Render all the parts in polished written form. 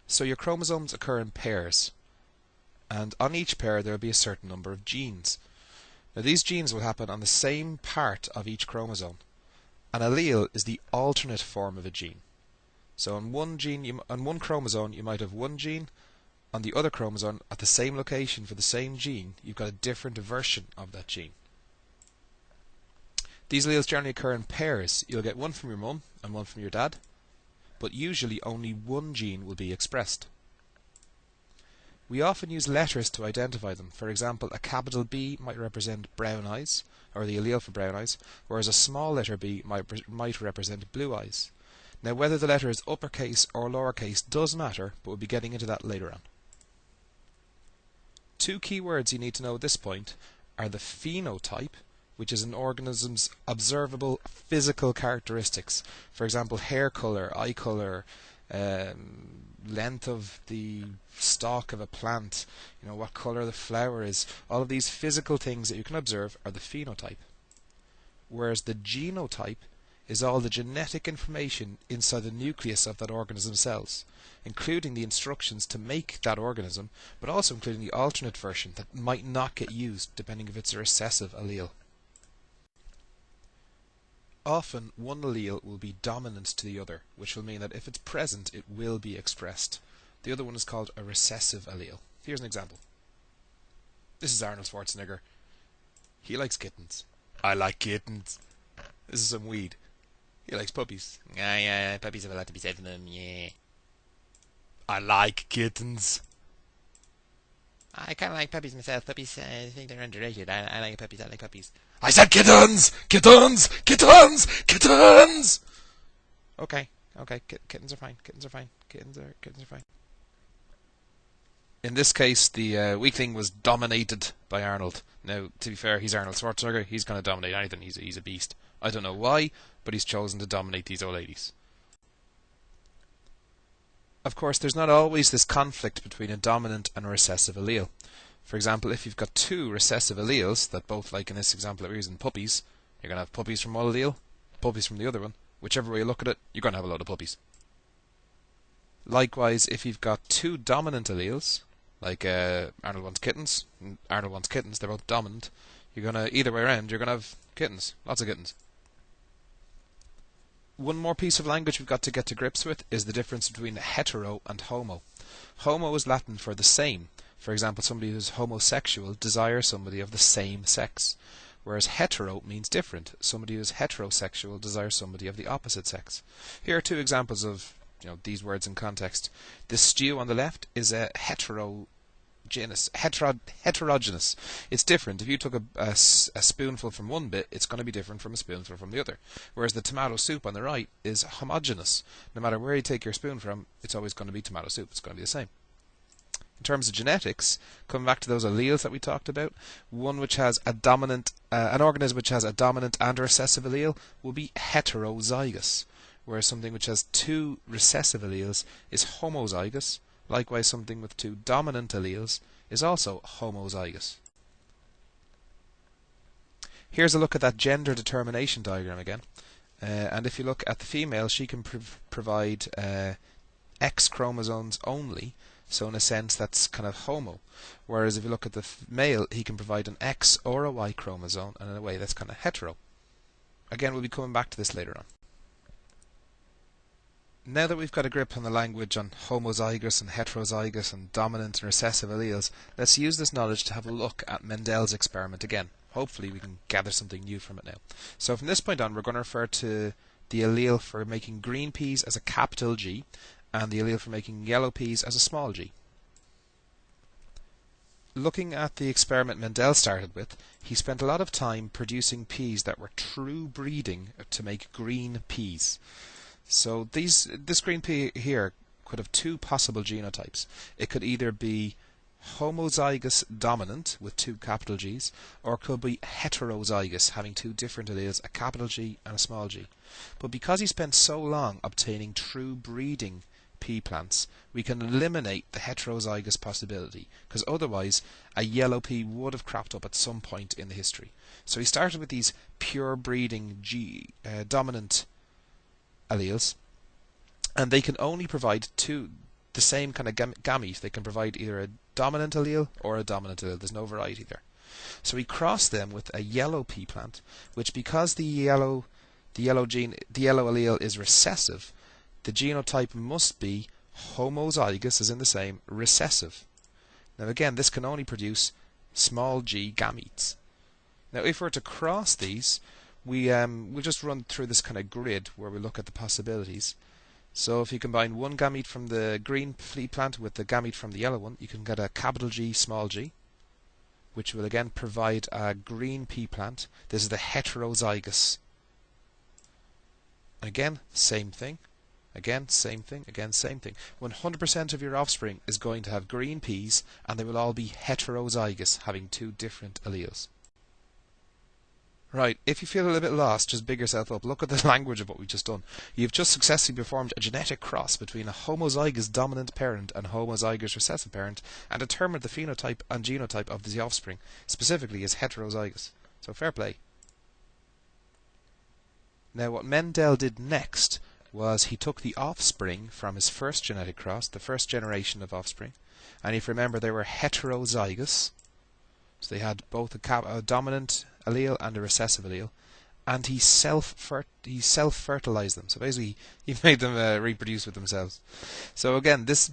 So your chromosomes occur in pairs, and on each pair there will be a certain number of genes. Now these genes will happen on the same part of each chromosome. An allele is the alternate form of a gene. So on one chromosome you might have one gene, on the other chromosome at the same location for the same gene you've got a different version of that gene. These alleles generally occur in pairs. You'll get one from your mum and one from your dad, but usually only one gene will be expressed. We often use letters to identify them. For example, a capital B might represent brown eyes, or the allele for brown eyes, whereas a small letter b might represent blue eyes. Now whether the letter is uppercase or lowercase does matter, but we'll be getting into that later on. Two key words you need to know at this point are the phenotype, which is an organism's observable physical characteristics. For example, hair color, eye color, length of the stalk of a plant, what color the flower is. All of these physical things that you can observe are the phenotype. Whereas the genotype is all the genetic information inside the nucleus of that organism's cells, including the instructions to make that organism, but also including the alternate version that might not get used depending if it's a recessive allele. Often one allele will be dominant to the other, which will mean that if it's present it will be expressed. The other one is called a recessive allele. Here's an example. This is Arnold Schwarzenegger. He likes kittens. I like kittens. This is some weed. He likes puppies. Yeah, puppies have a lot to be said to them, yeah. I like kittens. I kind of like puppies myself. Puppies, I think they're underrated. I like puppies. I like puppies. I said kittens! Kittens! Kittens! Kittens! Okay. Kittens are fine. Kittens are fine. Kittens are fine. In this case, the weakling was dominated by Arnold. Now, to be fair, he's Arnold Schwarzenegger. He's going to dominate anything. He's a beast. I don't know why, but he's chosen to dominate these old ladies. Of course, there's not always this conflict between a dominant and a recessive allele. For example, if you've got two recessive alleles that both, like in this example that we're using, puppies, you're going to have puppies from one allele, puppies from the other one. Whichever way you look at it, you're going to have a load of puppies. Likewise, if you've got two dominant alleles, like Arnold wants kittens, and Arnold wants kittens, they're both dominant, you're going to, either way around, you're going to have kittens. Lots of kittens. One more piece of language we've got to get to grips with is the difference between hetero and homo. Homo is Latin for the same. For example, somebody who's homosexual desires somebody of the same sex. Whereas hetero means different. Somebody who's heterosexual desires somebody of the opposite sex. Here are two examples of these words in context. This stew on the left is a heterogeneous. It's different. If you took a spoonful from one bit, it's going to be different from a spoonful from the other. Whereas the tomato soup on the right is homogeneous. No matter where you take your spoon from, it's always going to be tomato soup. It's going to be the same. In terms of genetics, coming back to those alleles that we talked about, one which has a dominant, an organism which has a dominant and a recessive allele will be heterozygous, whereas something which has two recessive alleles is homozygous. Likewise, something with two dominant alleles is also homozygous. Here's a look at that gender determination diagram again. And if you look at the female, she can provide X chromosomes only, so in a sense that's kind of homo. Whereas if you look at the male, he can provide an X or a Y chromosome, and in a way that's kind of hetero. Again, we'll be coming back to this later on. Now that we've got a grip on the language on homozygous and heterozygous and dominant and recessive alleles, let's use this knowledge to have a look at Mendel's experiment again. Hopefully we can gather something new from it now. So from this point on, we're going to refer to the allele for making green peas as a capital G, and the allele for making yellow peas as a small g. Looking at the experiment Mendel started with, he spent a lot of time producing peas that were true breeding to make green peas. So this green pea here could have two possible genotypes. It could either be homozygous dominant with two capital G's, or it could be heterozygous, having two different alleles, a capital G and a small g. But because he spent so long obtaining true breeding pea plants, we can eliminate the heterozygous possibility, because otherwise a yellow pea would have cropped up at some point in the history. So he started with these pure breeding dominant alleles, and they can only provide two the same kind of gamete. They can provide either a dominant allele or a dominant allele. There's no variety there. So we cross them with a yellow pea plant, which, because the yellow allele is recessive, the genotype must be homozygous, as in the same, recessive. Now again, this can only produce small g gametes. Now if we're to cross these, we'll just run through this kind of grid where we look at the possibilities. So if you combine one gamete from the green pea plant with the gamete from the yellow one, you can get a capital G, small g, which will again provide a green pea plant. This is the heterozygous. Again, same thing. Again, same thing. Again, same thing. 100% of your offspring is going to have green peas, and they will all be heterozygous, having two different alleles. Right, if you feel a little bit lost, just big yourself up. Look at the language of what we've just done. You've just successfully performed a genetic cross between a homozygous dominant parent and a homozygous recessive parent, and determined the phenotype and genotype of the offspring, specifically as heterozygous. So fair play. Now what Mendel did next was he took the offspring from his first genetic cross, the first generation of offspring, and if you remember, they were heterozygous, so they had both a dominant allele and a recessive allele, and he self-fertilized them. So basically, he made them reproduce with themselves. So again, this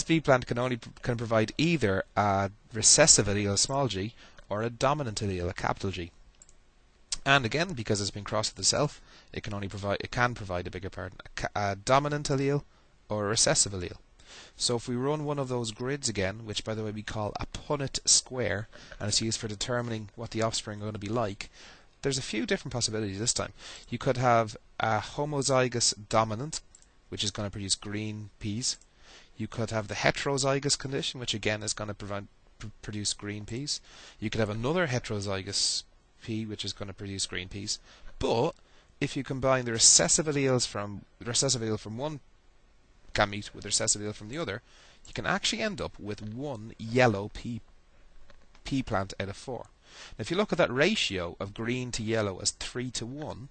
pea plant can provide either a recessive allele, a small g, or a dominant allele, a capital G. And again, because it's been crossed with itself, it can provide a dominant allele or a recessive allele. So if we run one of those grids again, which by the way we call a Punnett square, and it's used for determining what the offspring are going to be like, there's a few different possibilities this time. You could have a homozygous dominant, which is going to produce green peas. You could have the heterozygous condition, which again is going to produce green peas. You could have another heterozygous pea, which is going to produce green peas. But if you combine the recessive allele from one gamete with the recessive allele from the other, you can actually end up with one yellow pea plant out of 4. Now, if you look at that ratio of green to yellow as 3:1,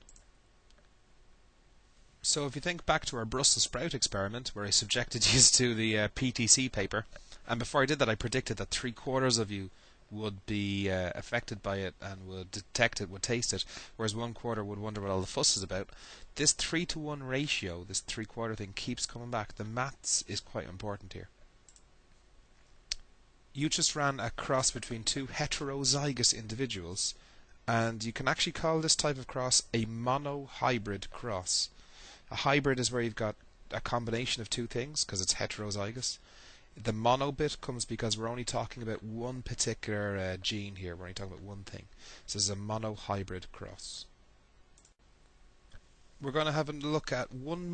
so if you think back to our Brussels sprout experiment where I subjected you to the PTC paper, and before I did that I predicted that 3/4 of you would be affected by it and would detect it, would taste it, whereas 1/4 would wonder what all the fuss is about. This 3:1 ratio, this 3/4 thing, keeps coming back. The maths is quite important here. You just ran a cross between two heterozygous individuals, and you can actually call this type of cross a monohybrid cross. A hybrid is where you've got a combination of two things because it's heterozygous. The mono bit comes because we're only talking about one particular gene here. We're only talking about one thing. So this is a monohybrid cross. We're going to have a look at one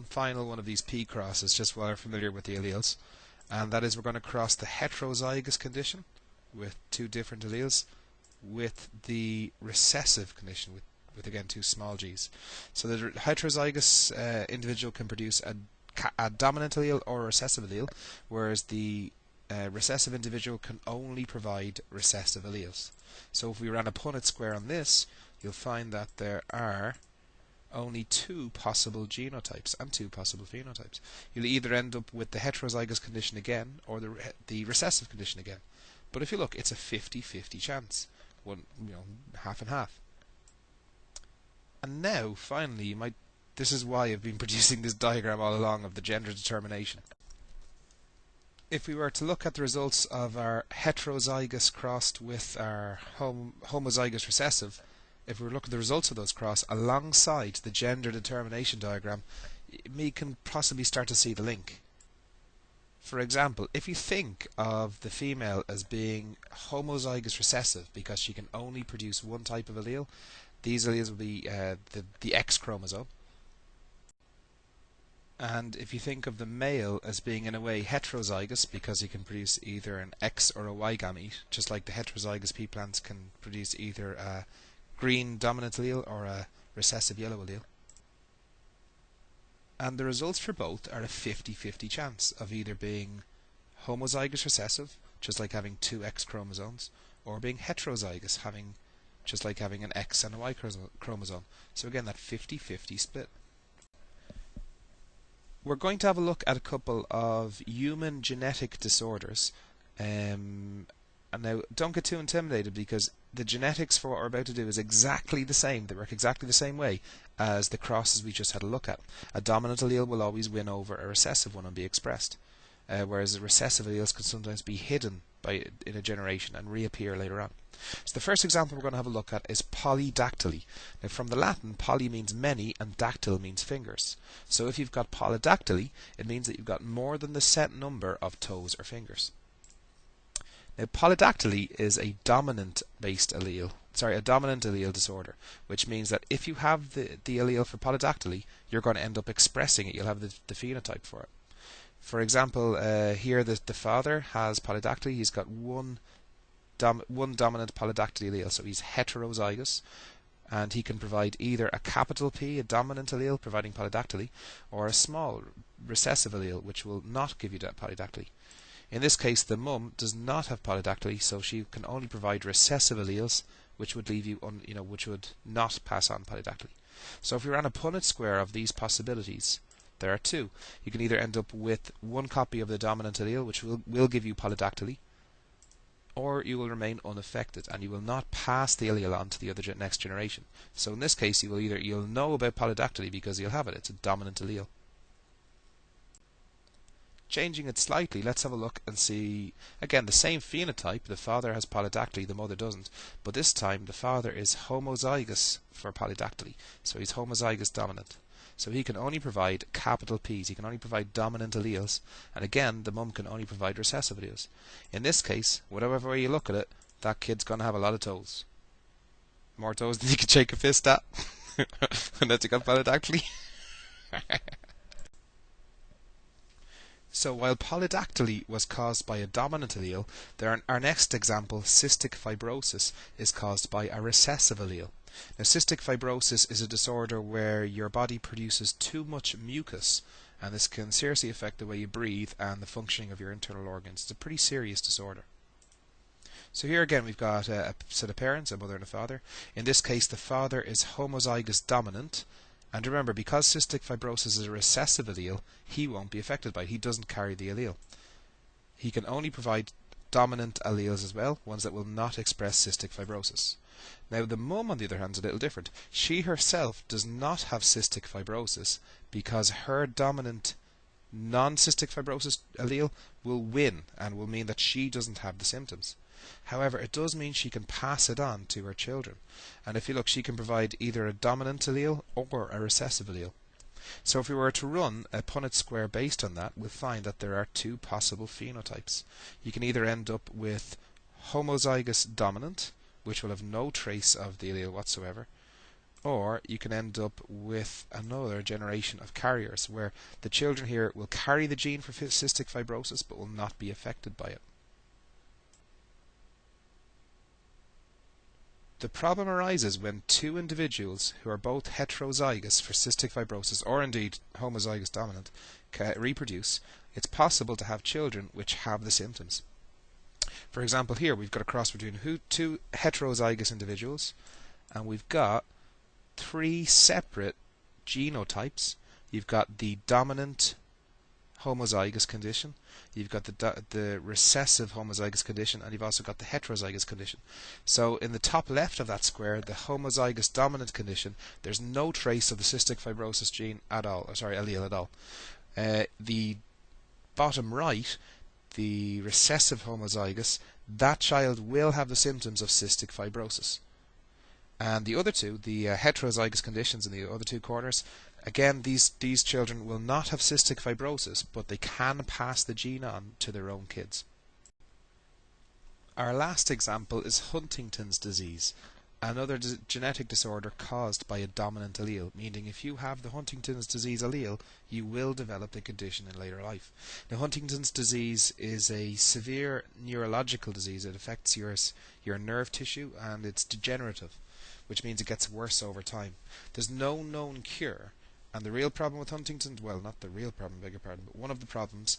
final one of these P crosses, just while we're familiar with the alleles. And that is, we're going to cross the heterozygous condition with two different alleles with the recessive condition with again two small g's. So the heterozygous individual can produce a dominant allele or a recessive allele, whereas the recessive individual can only provide recessive alleles. So if we ran a Punnett square on this, you'll find that there are only two possible genotypes and two possible phenotypes. You'll either end up with the heterozygous condition again or the recessive condition again. But if you look, it's a 50-50 chance, half and half. And now, finally, this is why I've been producing this diagram all along of the gender determination. If we were to look at the results of our heterozygous crossed with our homozygous recessive, if we look at the results of those cross alongside the gender determination diagram, we can possibly start to see the link. For example, if you think of the female as being homozygous recessive because she can only produce one type of allele, these alleles will be the X chromosome. And if you think of the male as being in a way heterozygous because he can produce either an X or a Y gamete, just like the heterozygous pea plants can produce either a green dominant allele or a recessive yellow allele. And the results for both are a 50-50 chance of either being homozygous recessive, just like having two X chromosomes, or being heterozygous, just like having an X and a Y chromosome. So again, that 50-50 split. we're going to have a look at a couple of human genetic disorders. And now, don't get too intimidated, because the genetics for what we're about to do is exactly the same. They work exactly the same way as the crosses we just had a look at. A dominant allele will always win over a recessive one and be expressed, whereas recessive alleles can sometimes be hidden in a generation and reappear later on. So the first example we're going to have a look at is polydactyly. Now, from the Latin, poly means many and dactyl means fingers. So if you've got polydactyly, it means that you've got more than the set number of toes or fingers. Now, polydactyly is a dominant allele disorder, which means that if you have the allele for polydactyly, you're going to end up expressing it. You'll have the phenotype for it. For example, here the father has polydactyly. He's got one dominant polydactyly allele, so he's heterozygous, and he can provide either a capital P, a dominant allele providing polydactyly, or a small recessive allele, which will not give you that polydactyly. In this case, the mum does not have polydactyly, so she can only provide recessive alleles, which would leave you which would not pass on polydactyly. So if we ran a Punnett square of these possibilities, there are two. You can either end up with one copy of the dominant allele, which will give you polydactyly, or you will remain unaffected and you will not pass the allele on to the next generation. So in this case, you'll know about polydactyly because you'll have it. It's a dominant allele. Changing it slightly, let's have a look and see, again, the same phenotype. The father has polydactyly, the mother doesn't, but this time the father is homozygous for polydactyly, so he's homozygous dominant. So he can only provide capital P's, he can only provide dominant alleles, and again, the mum can only provide recessive alleles. In this case, whatever way you look at it, that kid's going to have a lot of toes. More toes than you can shake a fist at, unless you got polydactyly. So while polydactyly was caused by a dominant allele, our next example, cystic fibrosis, is caused by a recessive allele. Now, cystic fibrosis is a disorder where your body produces too much mucus, and this can seriously affect the way you breathe and the functioning of your internal organs. It's a pretty serious disorder. So here again we've got a set of parents, a mother and a father. In this case, the father is homozygous dominant. And remember, because cystic fibrosis is a recessive allele, he won't be affected by it. He doesn't carry the allele. He can only provide dominant alleles as well, ones that will not express cystic fibrosis. Now, the mum, on the other hand, is a little different. She herself does not have cystic fibrosis because her dominant non-cystic fibrosis allele will win and will mean that she doesn't have the symptoms. However, it does mean she can pass it on to her children. And if you look, she can provide either a dominant allele or a recessive allele. So if we were to run a Punnett square based on that, we'll find that there are two possible phenotypes. You can either end up with homozygous dominant, which will have no trace of the allele whatsoever, or you can end up with another generation of carriers where the children here will carry the gene for cystic fibrosis but will not be affected by it. The problem arises when two individuals who are both heterozygous for cystic fibrosis, or indeed homozygous dominant, reproduce. It's possible to have children which have the symptoms. For example, here we've got a cross between two heterozygous individuals, and we've got three separate genotypes. You've got the dominant homozygous condition, you've got the recessive homozygous condition, and you've also got the heterozygous condition. So in the top left of that square, the homozygous dominant condition, there's no trace of the cystic fibrosis gene at all, allele at all. The bottom right, the recessive homozygous, that child will have the symptoms of cystic fibrosis. And the other two, the heterozygous conditions in the other two corners, again, these children will not have cystic fibrosis, but they can pass the gene on to their own kids. Our last example is Huntington's disease, another genetic disorder caused by a dominant allele, meaning if you have the Huntington's disease allele, you will develop the condition in later life. Now, Huntington's disease is a severe neurological disease. It affects your nerve tissue, and it's degenerative, which means it gets worse over time. There's no known cure. And the real problem with Huntington's, well, not the real problem, beg your pardon, but one of the problems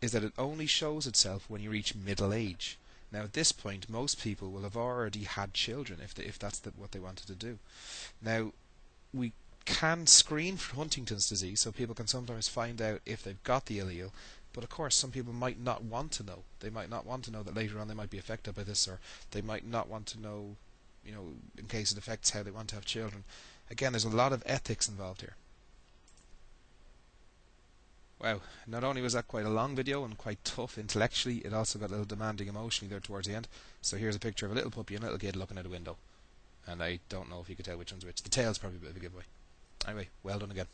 is that it only shows itself when you reach middle age. Now, at this point, most people will have already had children if that's what they wanted to do. Now, we can screen for Huntington's disease, so people can sometimes find out if they've got the allele. But of course, some people might not want to know. They might not want to know that later on they might be affected by this, or they might not want to know, in case it affects how they want to have children. Again, there's a lot of ethics involved here. Wow, not only was that quite a long video and quite tough intellectually, it also got a little demanding emotionally there towards the end. So here's a picture of a little puppy and a little kid looking out a window. And I don't know if you could tell which one's which. The tail's probably a bit of a giveaway. Anyway, well done again.